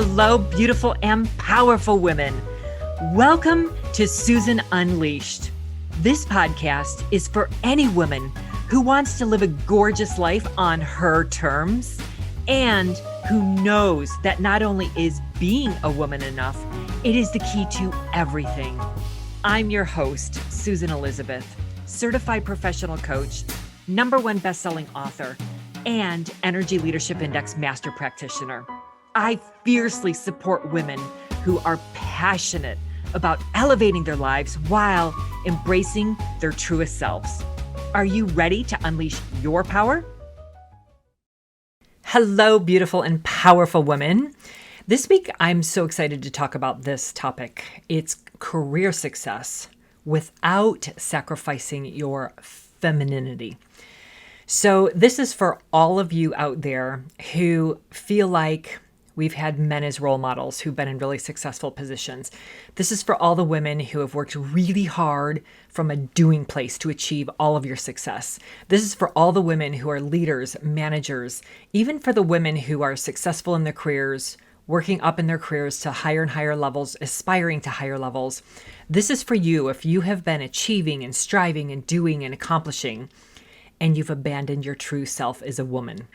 Hello, beautiful and powerful women. Welcome to Susan Unleashed. This podcast is for any woman who wants to live a gorgeous life on her terms and who knows that not only is being a woman enough, it is the key to everything. I'm your host, Susan Elizabeth, certified professional coach, #1 best-selling author, and Energy Leadership Index master practitioner. I fiercely support women who are passionate about elevating their lives while embracing their truest selves. Are you ready to unleash your power? Hello, beautiful and powerful women. This week, I'm so excited to talk about this topic. It's career success without sacrificing your femininity. So this is for all of you out there who feel like we've had men as role models who've been in really successful positions. This is for all the women who have worked really hard from a doing place to achieve all of your success. This is for all the women who are leaders, managers, even for the women who are successful in their careers, working up in their careers to higher and higher levels, aspiring to higher levels. This is for you if you have been achieving and striving and doing and accomplishing, and you've abandoned your true self as a woman.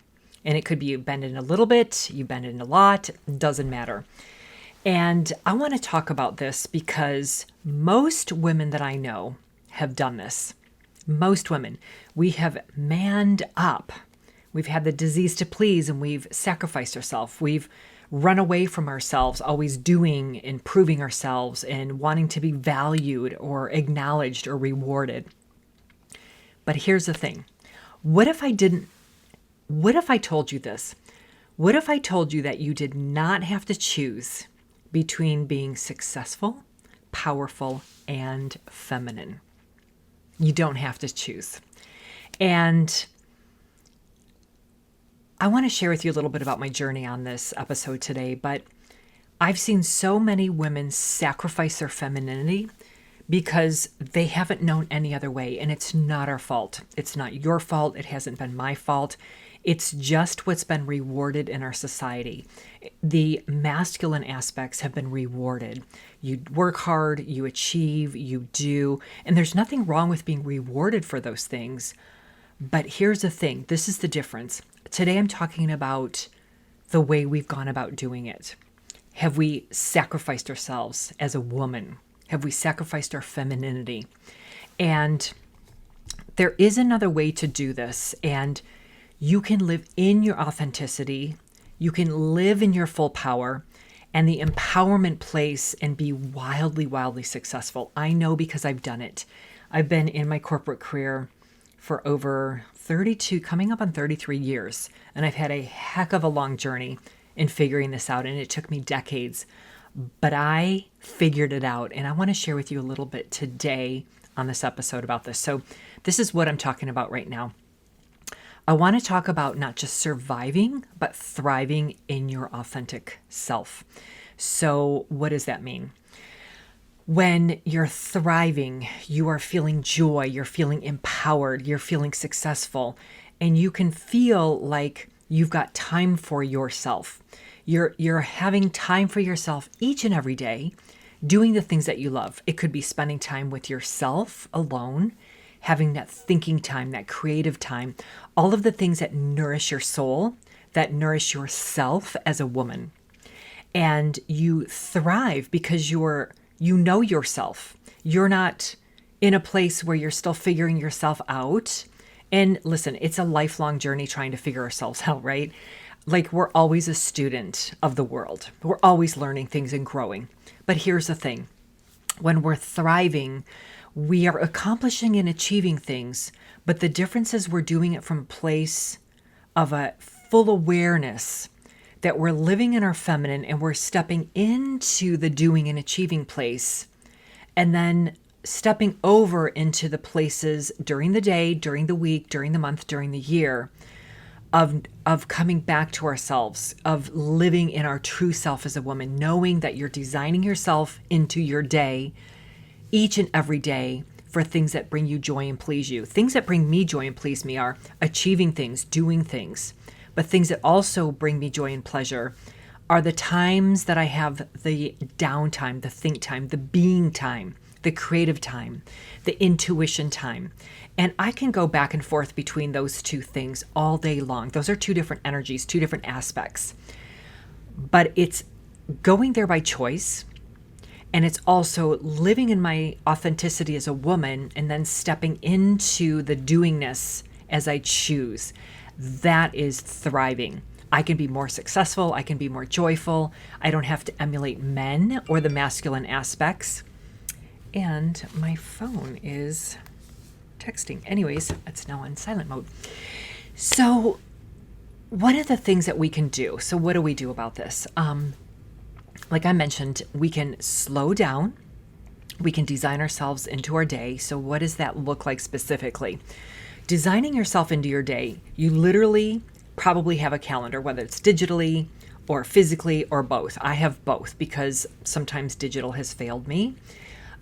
And it could be you've abandoned a little bit, you've abandoned a lot, doesn't matter. And I want to talk about this because most women that I know have done this. Most women, we have manned up. We've had the disease to please and we've sacrificed ourselves. We've run away from ourselves, always doing and proving ourselves and wanting to be valued or acknowledged or rewarded. But here's the thing. What if I told you this? What if I told you that you did not have to choose between being successful, powerful, and feminine? You don't have to choose. And I want to share with you a little bit about my journey on this episode today, but I've seen so many women sacrifice their femininity because they haven't known any other way, and it's not our fault. It's not your fault. It hasn't been my fault. It's just what's been rewarded in our society. The masculine aspects have been rewarded. You work hard, you achieve, you do, and there's nothing wrong with being rewarded for those things. But here's the thing. This is the difference. Today I'm talking about the way we've gone about doing it. Have we sacrificed ourselves as a woman? Have we sacrificed our femininity? And there is another way to do this, and you can live in your authenticity, you can live in your full power and the empowerment place and be wildly, wildly successful. I know because I've done it. I've been in my corporate career for over 32, coming up on 33 years, and I've had a heck of a long journey in figuring this out, and it took me decades. But I figured it out, and I want to share with you a little bit today on this episode about this. So this is what I'm talking about right now. I want to talk about not just surviving, but thriving in your authentic self. So what does that mean? When you're thriving, you are feeling joy, you're feeling empowered, you're feeling successful, and you can feel like you've got time for yourself. You're having time for yourself each and every day, doing the things that you love. It could be spending time with yourself alone, having that thinking time, that creative time, all of the things that nourish your soul, that nourish yourself as a woman. And you thrive because you know yourself. You're not in a place where you're still figuring yourself out. And listen, it's a lifelong journey trying to figure ourselves out, right? Like we're always a student of the world. We're always learning things and growing. But here's the thing. When we're thriving, we are accomplishing and achieving things, but the difference is we're doing it from a place of a full awareness that we're living in our feminine and we're stepping into the doing and achieving place, and then stepping over into the places during the day, during the week, during the month, during the year of coming back to ourselves, of living in our true self as a woman, knowing that you're designing yourself into your day each and every day for things that bring you joy and please you. Things that bring me joy and please me are achieving things, doing things. But things that also bring me joy and pleasure are the times that I have the downtime, the think time, the being time, the creative time, the intuition time. And I can go back and forth between those two things all day long. Those are two different energies, two different aspects. But it's going there by choice. And it's also living in my authenticity as a woman and then stepping into the doingness as I choose. That is thriving. I can be more successful. I can be more joyful. I don't have to emulate men or the masculine aspects. And my phone is texting. Anyways, it's now on silent mode. So one of the things that we can do, so what do we do about this? Like I mentioned, we can slow down. We can design ourselves into our day. So what does that look like specifically? Designing yourself into your day, you literally probably have a calendar, whether it's digitally or physically or both. I have both because sometimes digital has failed me.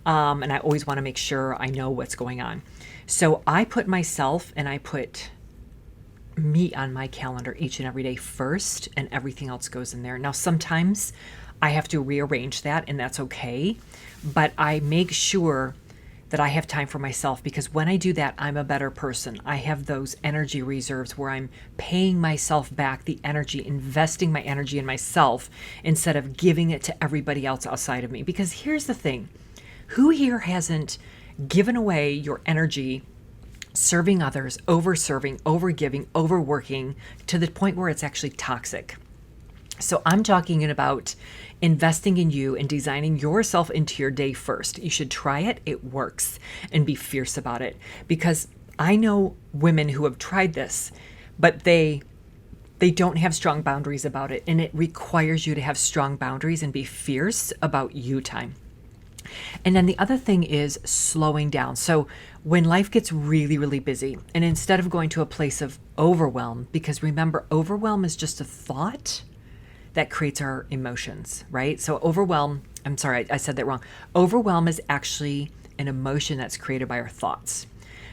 And I always want to make sure I know what's going on. So I put myself and I put me on my calendar each and every day first, and everything else goes in there. Now, sometimes I have to rearrange that, and that's okay. But I make sure that I have time for myself, because when I do that, I'm a better person. I have those energy reserves where I'm paying myself back the energy, investing my energy in myself instead of giving it to everybody else outside of me. Because here's the thing. Who here hasn't given away your energy serving others, over-serving, over-giving, overworking to the point where it's actually toxic? So I'm talking about investing in you and designing yourself into your day first. You should try it. It works. And be fierce about it. Because I know women who have tried this, but they don't have strong boundaries about it. And it requires you to have strong boundaries and be fierce about you time. And then the other thing is slowing down. So when life gets really, really busy, and instead of going to a place of overwhelm, because remember, overwhelm is just a thought that creates our emotions, right? So I'm sorry, I said that wrong. Overwhelm is actually an emotion that's created by our thoughts.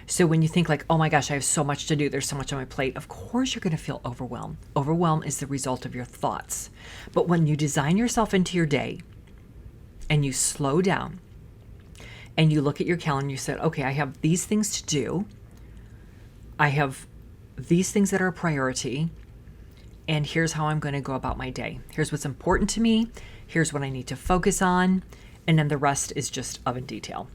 So when you think like, oh my gosh, I have so much to do, there's so much on my plate, of course you're going to feel overwhelmed. Overwhelm is the result of your thoughts. But when you design yourself into your day, and you slow down and you look at your calendar and you said, okay, I have these things to do. I have these things that are a priority. And here's how I'm going to go about my day. Here's what's important to me. Here's what I need to focus on. And then the rest is just in detail.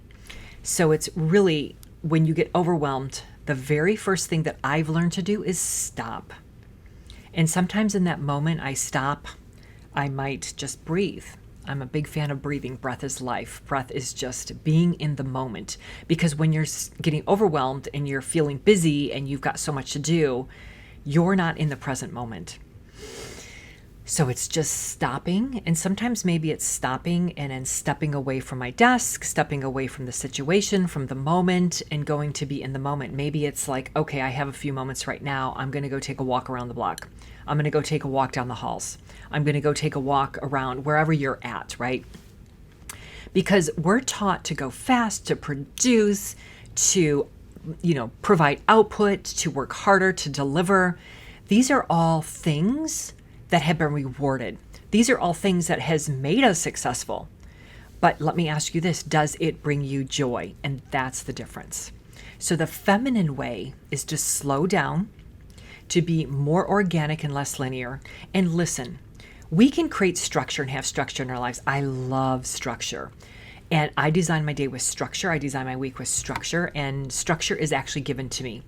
So it's really, when you get overwhelmed, the very first thing that I've learned to do is stop. And sometimes in that moment I stop, I might just breathe. I'm a big fan of breathing. Breath is life. Breath is just being in the moment. Because when you're getting overwhelmed and you're feeling busy and you've got so much to do, you're not in the present moment. So it's just stopping. And sometimes maybe it's stopping and then stepping away from my desk, stepping away from the situation, from the moment, and going to be in the moment. Maybe it's like, okay, I have a few moments right now. I'm going to go take a walk around the block. I'm going to go take a walk down the halls. I'm going to go take a walk around wherever you're at, right? Because we're taught to go fast, to produce, to, provide output, to work harder, to deliver. These are all things that have been rewarded. These are all things that has made us successful. But let me ask you this, does it bring you joy? And that's the difference. So the feminine way is to slow down, to be more organic and less linear. And listen, we can create structure and have structure in our lives. I love structure. And I design my day with structure. I design my week with structure. And structure is actually given to me.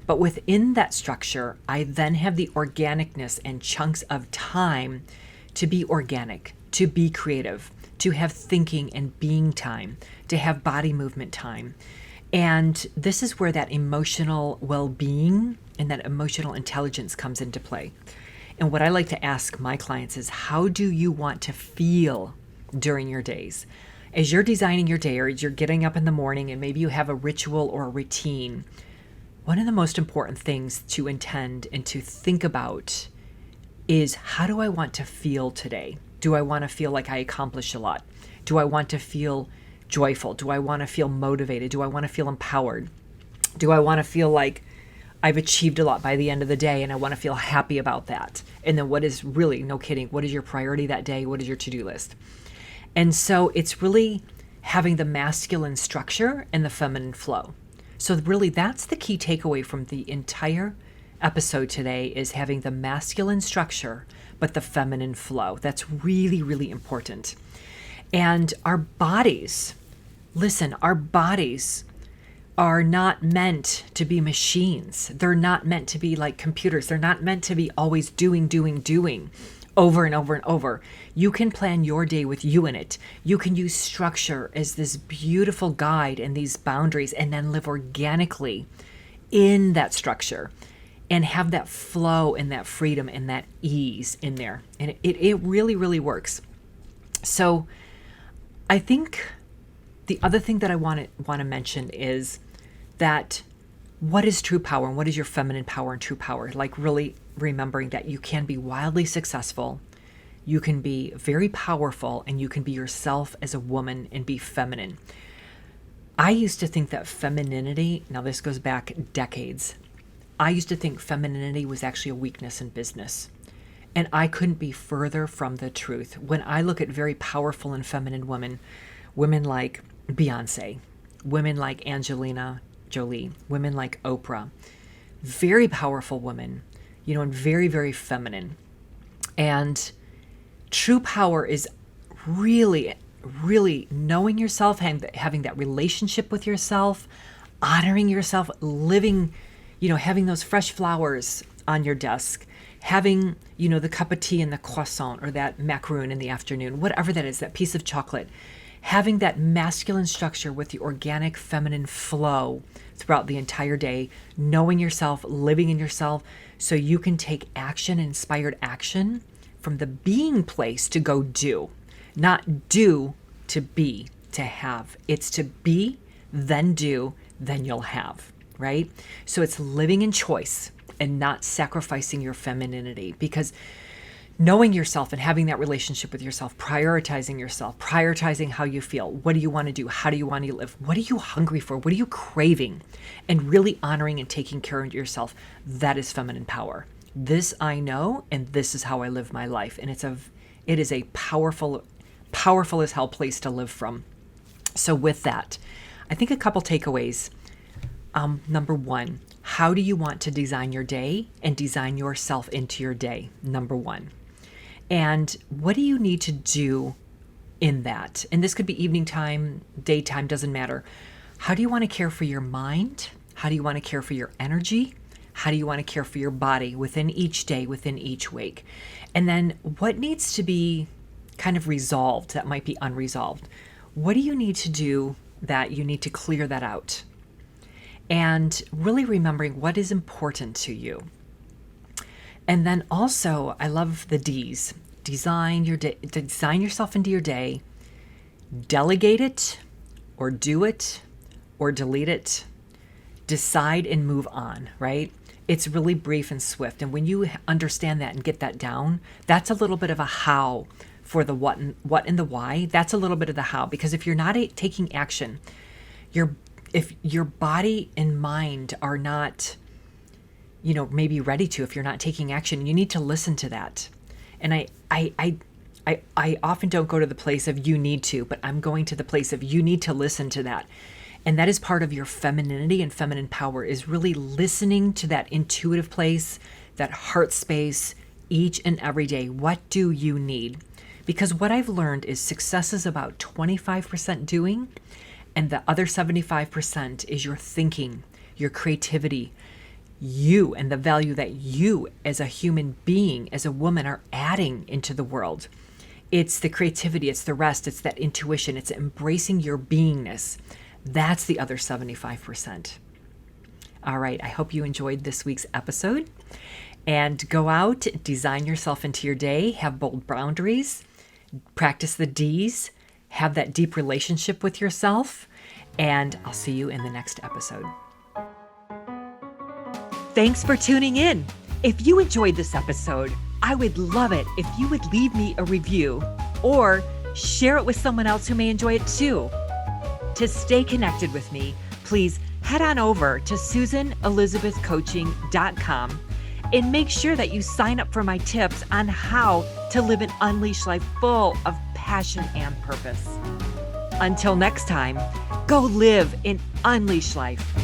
But within that structure, I then have the organicness and chunks of time to be organic, to be creative, to have thinking and being time, to have body movement time. And this is where that emotional well-being and that emotional intelligence comes into play. And what I like to ask my clients is, how do you want to feel during your days? As you're designing your day, or as you're getting up in the morning and maybe you have a ritual or a routine, one of the most important things to intend and to think about is, how do I want to feel today? Do I want to feel like I accomplished a lot? Do I want to feel joyful? Do I want to feel motivated? Do I want to feel empowered? Do I want to feel like I've achieved a lot by the end of the day and I want to feel happy about that. And then what is really, no kidding, what is your priority that day? What is your to-do list? And so it's really having the masculine structure and the feminine flow. So really that's the key takeaway from the entire episode today, is having the masculine structure, but the feminine flow. That's really, really important. And our bodies, listen, our bodies are not meant to be machines. They're not meant to be like computers. They're not meant to be always doing over and over and over. You can plan your day with you in it. You can use structure as this beautiful guide and these boundaries, and then live organically in that structure and have that flow and that freedom and that ease in there. And it really, really works. So I think the other thing that I want to mention is that what is true power and what is your feminine power and true power? Like really remembering that you can be wildly successful, you can be very powerful, and you can be yourself as a woman and be feminine. I used to think that femininity, now this goes back decades, I used to think femininity was actually a weakness in business. And I couldn't be further from the truth. When I look at very powerful and feminine women, women like Beyonce, women like Angelina Jolie, women like Oprah, very powerful women, and very, very feminine. And true power is really, really knowing yourself, having that relationship with yourself, honoring yourself, living, having those fresh flowers on your desk, having, the cup of tea and the croissant or that macaroon in the afternoon, whatever that is, that piece of chocolate, having that masculine structure with the organic feminine flow throughout the entire day, knowing yourself, living in yourself, so you can take action, inspired action from the being place to go do, not do to be, to have. It's to be, then do, then you'll have, right? So it's living in choice and not sacrificing your femininity, because knowing yourself and having that relationship with yourself, prioritizing how you feel. What do you want to do? How do you want to live? What are you hungry for? What are you craving? And really honoring and taking care of yourself. That is feminine power. This I know, and this is how I live my life. And it is a powerful as hell place to live from. So with that, I think a couple takeaways. Number one, how do you want to design your day and design yourself into your day? Number one. And what do you need to do in that? And this could be evening time, daytime, doesn't matter. How do you want to care for your mind? How do you want to care for your energy? How do you want to care for your body within each day, within each week? And then what needs to be kind of resolved that might be unresolved? What do you need to do that you need to clear that out? And really remembering what is important to you. And then also, I love the D's. Design your day, design yourself into your day, delegate it, or do it, or delete it, decide and move on, right? It's really brief and swift. And when you understand that and get that down, that's a little bit of a how for the what and the why. That's a little bit of the how, because if you're not taking action, if your body and mind are not, maybe ready to, if you're not taking action, you need to listen to that. And I often don't go to the place of you need to, but I'm going to the place of you need to listen to that. And that is part of your femininity and feminine power, is really listening to that intuitive place, that heart space each and every day. What do you need? Because what I've learned is success is about 25% doing, and the other 75% is your thinking, your creativity, you, and the value that you as a human being, as a woman, are adding into the world. It's the creativity, it's the rest, it's that intuition, it's embracing your beingness. That's the other 75%. All right, I hope you enjoyed this week's episode. And go out, design yourself into your day, have bold boundaries, practice the D's, have that deep relationship with yourself, and I'll see you in the next episode. Thanks for tuning in. If you enjoyed this episode, I would love it if you would leave me a review or share it with someone else who may enjoy it too. To stay connected with me, please head on over to SusanElizabethCoaching.com and make sure that you sign up for my tips on how to live an unleashed life full of passion and purpose. Until next time, go live an unleashed life.